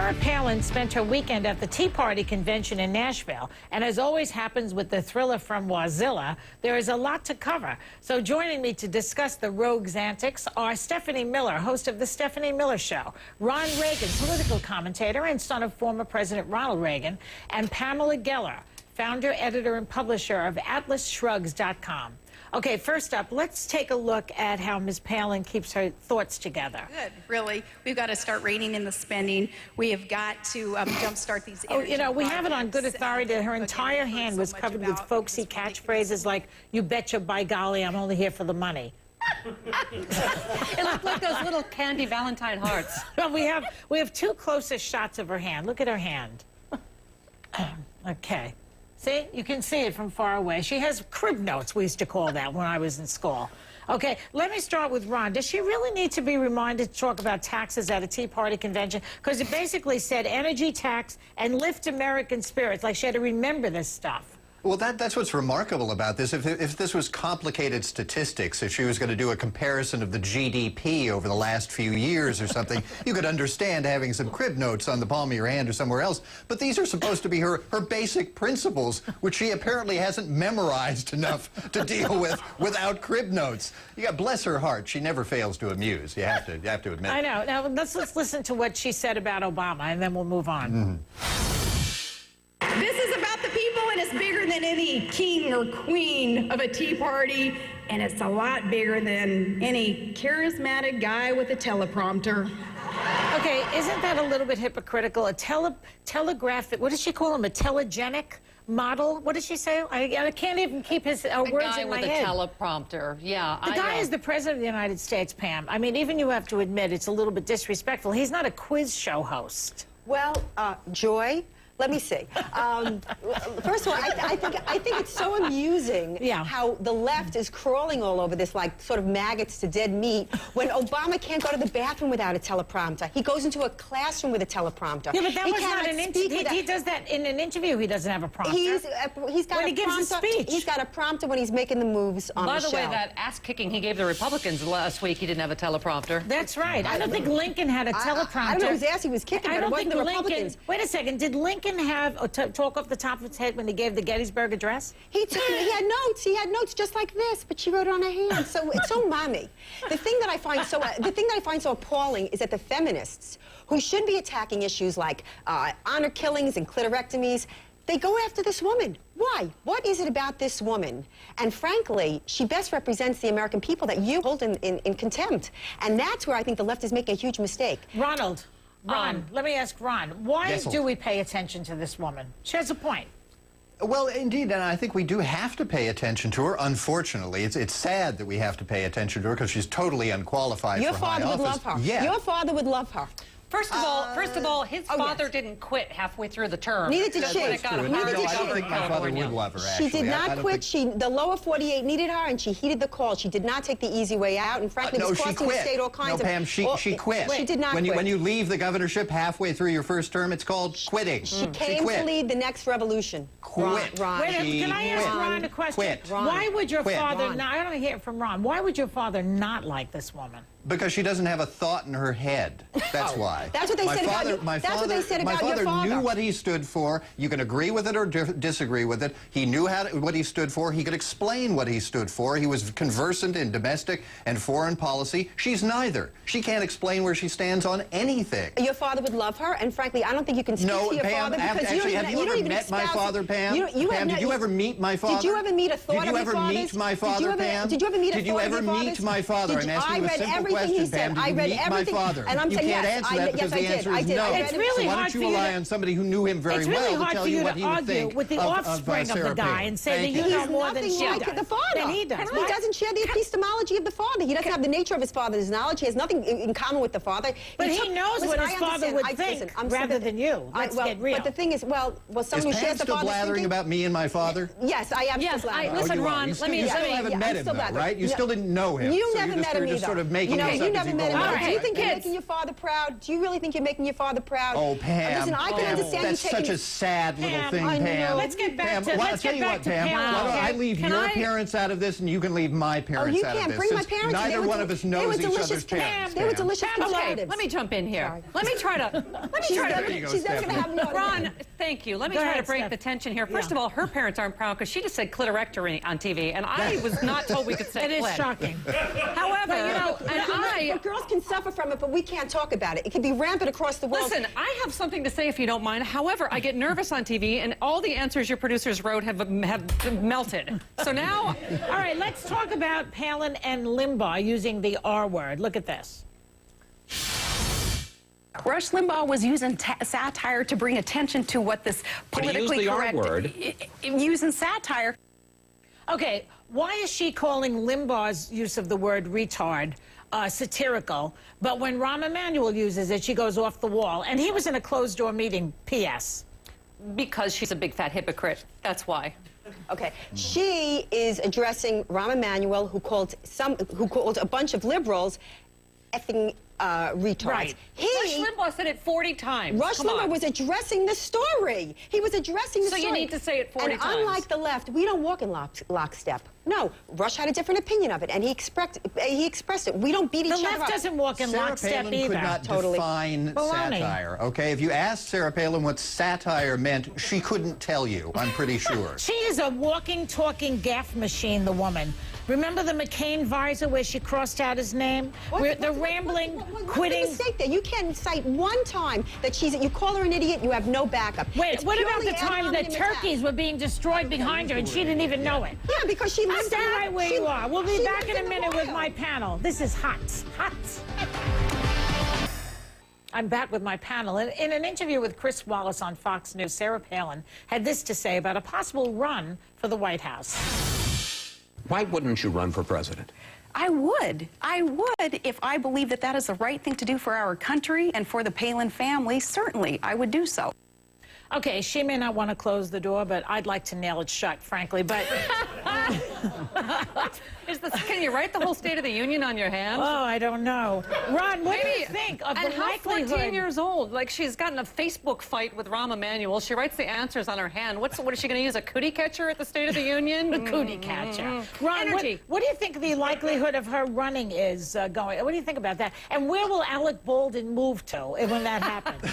Sarah Palin spent her weekend at the Tea Party convention in Nashville. And as always happens with the thriller from Wazilla, there is a lot to cover. So joining me to discuss the rogue's antics are Stephanie Miller, host of The Stephanie Miller Show, Ron Reagan, political commentator and son of former President Ronald Reagan, and Pamela Geller, founder, editor, and publisher of AtlasShrugs.com. Okay, first up, let's take a look at how Ms. Palin keeps her thoughts together. Good, really. We've got to start reining in the spending. We have got to jumpstart these. Oh, you know, we have it on good authority that her entire hand was covered with folksy catchphrases like, "You betcha, by golly, I'm only here for the money." It looked like those little candy Valentine hearts. Well, we have two closest shots of her hand. Look at her hand. Okay. See? You can see it from far away. She has crib notes, we used to call that when I was in school. Okay, let me start with Ron. Does she really need to be reminded to talk about taxes at a Tea Party convention? Because it basically said energy tax and lift American spirits. Like she had to remember this stuff. Well, that's what's remarkable about this. If this was complicated statistics, if she was going to do a comparison of the GDP over the last few years or something, you could understand having some crib notes on the palm of your hand or somewhere else. But these are supposed to be her basic principles, which she apparently hasn't memorized enough to deal with without crib notes. You got, bless her heart, she never fails to amuse. You have to admit. I know. Now let's listen to what she said about Obama, and then we'll move on. This is about the people, and it's bigger than any king or queen of a Tea Party, and it's a lot bigger than any charismatic guy with a teleprompter. Okay, isn't that a little bit hypocritical? A telegraphic, what does she call him? A telegenic model? What did she say? I can't even keep his words in my head. A guy with a teleprompter, yeah. The guy is the President of the United States, Pam. I mean, even you have to admit it's a little bit disrespectful. He's not a quiz show host. Well, Joy, let me see. First of all, I think it's so amusing how the left is crawling all over this like sort of maggots to dead meat when Obama can't go to the bathroom without a teleprompter. He goes into a classroom with a teleprompter. Yeah, but that was not an interview. He does that in an interview. He doesn't have a prompter. He's got when a he gives prompter, a speech. He's got a prompter when he's making the moves on the show. By the way, that ass-kicking he gave the Republicans last week, he didn't have a teleprompter. That's right. I don't think Lincoln had a teleprompter. I don't know whose ass he was kicking, but it wasn't the Republicans. Wait a second. Did Lincoln have a talk off the top of his head when he gave the Gettysburg Address? He had notes. He had notes just like this, but she wrote it on her hand. So it's so mommy. The thing that I find so appalling is that the feminists, who should be attacking issues like honor killings and clitorectomies, they go after this woman. Why? What is it about this woman? And frankly, she best represents the American people that you hold in contempt. And that's where I think the left is making a huge mistake. Ron, let me ask Ron, why do we pay attention to this woman? She has a point. Well, indeed, and I think we do have to pay attention to her, unfortunately. It's sad that we have to pay attention to her because she's totally unqualified for high office. Your father would love her. Yeah. Your father would love her. First of all, his father didn't quit halfway through the term. Neither did she. I don't think my father would love her, actually. She did not quit. The lower 48 needed her, and she heeded the call. She did not take the easy way out, and frankly, it was costing the state all kinds of... No, Pam, she quit. She did not quit. When you leave the governorship halfway through your first term, it's called quitting. She came to lead the next revolution. Quit. Ron. Can I ask Ron a question? Why would your father... Now, I don't hear it from Ron. Why would your father not like this woman? Because she doesn't have a thought in her head. That's why. That's what they said about you. My father knew what he stood for. You can agree with it or disagree with it. He knew what he stood for. He could explain what he stood for. He was conversant in domestic and foreign policy. She's neither. She can't explain where she stands on anything. Your father would love her, and frankly, I don't think you can speak to your father because actually, have you ever met my father, Pam? Pam, did you ever meet my father? Did you ever meet a thought of your father's? Did you ever meet my father, Pam? Did you ever meet a thought of your father's? Did you ever meet my father? I'm asking you a simple question, Pam. I read everything. And I'm saying, yes, you can't answer that because the answer is no. It's really so why don't you rely on somebody who knew him very well to tell you what he would think with the offspring of the guy and say that you know more than she does. He's nothing like the father. Than he does. He doesn't share the epistemology of the father. He doesn't have the nature of his father's knowledge. He has nothing in common with the father. But he knows what his father would think rather than you. Let's get real. But the thing is, someone who shares the father's thinking... Is Pam still blathering about me and my father? Yes, I am still blathering. Listen, Ron, you still haven't met him, though, right? You still didn't know him. You never met him either. Just sort of making You him never met him. along. Do you think you're making your father proud? Do you really think you're making your father proud? Oh, Pam. Listen, I can understand that's you taking... such a sad little Pam, thing, I know. Pam. Let's get back Pam, to well, let's I'll tell get you back what, to Pam. Pam. Why don't I Okay. leave Can your I- parents out of this, and you can leave my parents out of can't. this. Bring my since parents. Neither one of us knows each other's parents. They were delicious Okay, conservatives. let me jump in here. Sorry. Let me try to. There you go, She's never going to have me on Ron, again. thank you. Let me Go try ahead, to break Steph. the tension here. First Yeah. of all, her parents aren't proud because she just said clitorectomy on TV, and I was not told we could say It is clit. shocking. However, But girls can suffer from it, but we can't talk about it. It can be rampant across the world. listen, I have something to say if you don't mind. However, I get nervous on TV, and all the answers your producers wrote have melted. So now, All right, let's talk about Palin and Limbaugh using the R word. Look at this. Rush Limbaugh was using satire to bring attention to what this But he used politically the R correct... word. Using satire. Okay, why is she calling Limbaugh's use of the word retard satirical, but when Rahm Emanuel uses it, she goes off the wall? And he was in a closed-door meeting, P.S. because she's a big fat hypocrite, that's why. Okay, she is addressing Rahm Emanuel, who called a bunch of liberals effing retards. Right. Rush Limbaugh said it 40 times. Rush Come Limbaugh on. was addressing the story. He was addressing the So story. you need to say it 40 and times. unlike the left, we don't walk in lockstep. No, Rush had a different opinion of it, and he expressed it. We don't beat The each other left up. doesn't walk in Sarah lockstep Palin either. could not Totally. define Baloney. satire, okay? If you asked Sarah Palin what satire meant, she couldn't tell you, I'm pretty sure. She is a walking, talking gaffe machine, the woman. Remember the McCain visor where she crossed out his name? The rambling, what's quitting. the mistake there? You can't cite one time that you call her an idiot, you have no backup. Wait, It's what about purely the time ad that hominem attack. turkeys were being destroyed behind her and she didn't even know it? Yeah, because she lived Stay in right where you are. We'll be she back lived in a the minute with wild. my panel. This is hot. I'm back with my panel. In an interview with Chris Wallace on Fox News, Sarah Palin had this to say about a possible run for the White House. Why wouldn't you run for president? I would if I believe that that is the right thing to do for our country and for the Palin family. Certainly, I would do so. Okay, she may not want to close the door, but I'd like to nail it shut, frankly. But Can you write the whole State of the Union on your hands? oh, I don't know. Ron, what do you Maybe- think of and the how likelihood? 14 years old? Like, she's gotten a Facebook fight with Rahm Emanuel. She writes the answers on her hand. What is she going to use, a cootie catcher at the State of the Union? The cootie catcher. Ron, Energy. what do you think the likelihood of her running is going? What do you think about that? And where will Alec Baldwin move to when that happens?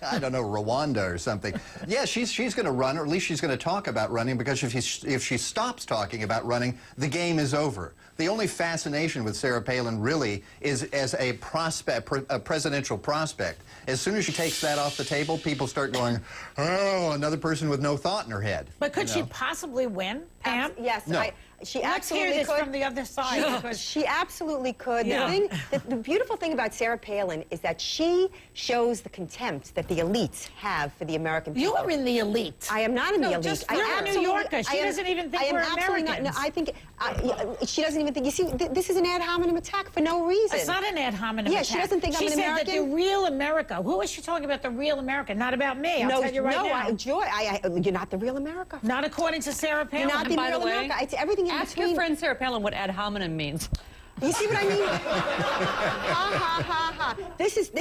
I don't know, Rwanda or something. Yeah, she's going to run, or at least she's going to talk about running, because if she stops talking about running, the game is over. The only fascination with Sarah Palin really is as a presidential prospect. As soon as she takes that off the table, people start going, oh, another person with no thought in her head. But could she possibly win, Pam? Yes, No. she Let's hear absolutely this could. from the other side. because- She absolutely could. Yeah. The beautiful thing about Sarah Palin is that she shows the contempt that the elites have for the American people. You are in the elite. I am not in the elite. just I you're a New absolutely- Yorker. She I am- doesn't even think I am we're absolutely not. No, Americans. I think she doesn't even think. You see, this is an ad hominem attack for no reason. It's not an ad hominem Yeah, attack. she doesn't think I'm an She said that American. the real America. Who is she talking about? The real America, not about me. I'll tell you right now. Joy, you're not the real America. Not according to Sarah Palin. You're not the by real the way, America. It's everything in Ask between. your friend Sarah Palin what ad hominem means. You see what I mean? Ha ha ha ha. This is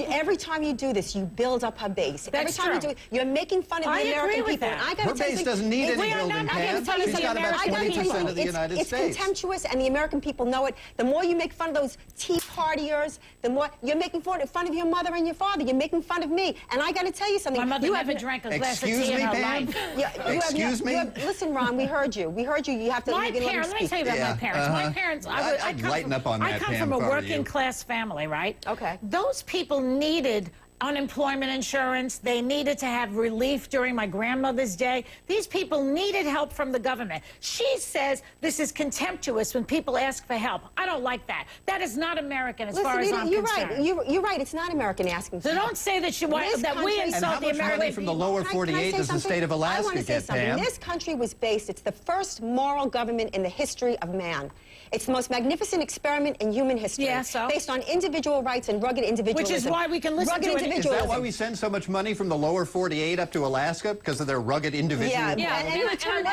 every time you do this, you build up her base. Every That's time true. you do it, you're making fun of I the agree American with people. that. And I gotta Her tell you base something, doesn't need it's- any we are building, not Pam. gonna tell you She's got about I gotta tell you 20% of the it's, United it's States. contemptuous, and the American people know it. The more you make fun of those Tea Partiers, the more you're making fun of your mother and your father. You're making fun of me. And I gotta tell you something. My mother you never have, drank a glass Excuse of tea me, in her Pam? life. Excuse me? Listen, Ron, we heard you. We heard you. You have to. My you can let him parents, let me speak. tell you about Yeah, my parents. My parents, I'd come lighten from, up on I that, come Pam, from a if I were working you. class family, right? Okay. Those people needed unemployment insurance. They needed to have relief during my grandmother's day. These people needed help from the government. She says this is contemptuous when people ask for help. I don't like that. That is not American as far as Listen, I'm you're concerned. right. You're right. It's not American asking for So help. don't say that, This that we country- And insult how the much American money from the people. lower Can I 48 say does the something? state of I Alaska want to say get, something. Pam? This country was based, it's the first moral government in the history of man. It's the most magnificent experiment in human history. Yeah, so? Based on individual rights and rugged individualism. Which is why we can listen rugged to an individualism. Is that why we send so much money from the lower 48 up to Alaska? Because of their rugged individualism? Yeah, and in return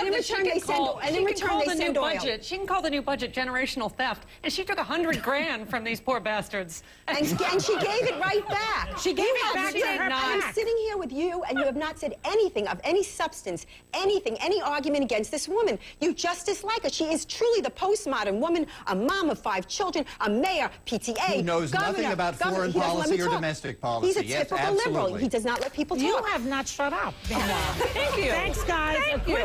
they send oil. She can call the new budget generational theft, and she took $100 grand from these poor bastards. And she gave it right back. She gave it back to her I'm back. sitting here with you, and you have not said anything of any substance, any argument against this woman. You just dislike her. She is truly the postmodern woman, a mom of 5 children, a mayor, PTA, Who knows governor, nothing about foreign he doesn't let me policy or talk. domestic policy. He's a Yes, typical liberal. absolutely. He does not let people talk. You have not shut up. Thank you. Thanks, guys. Thank you.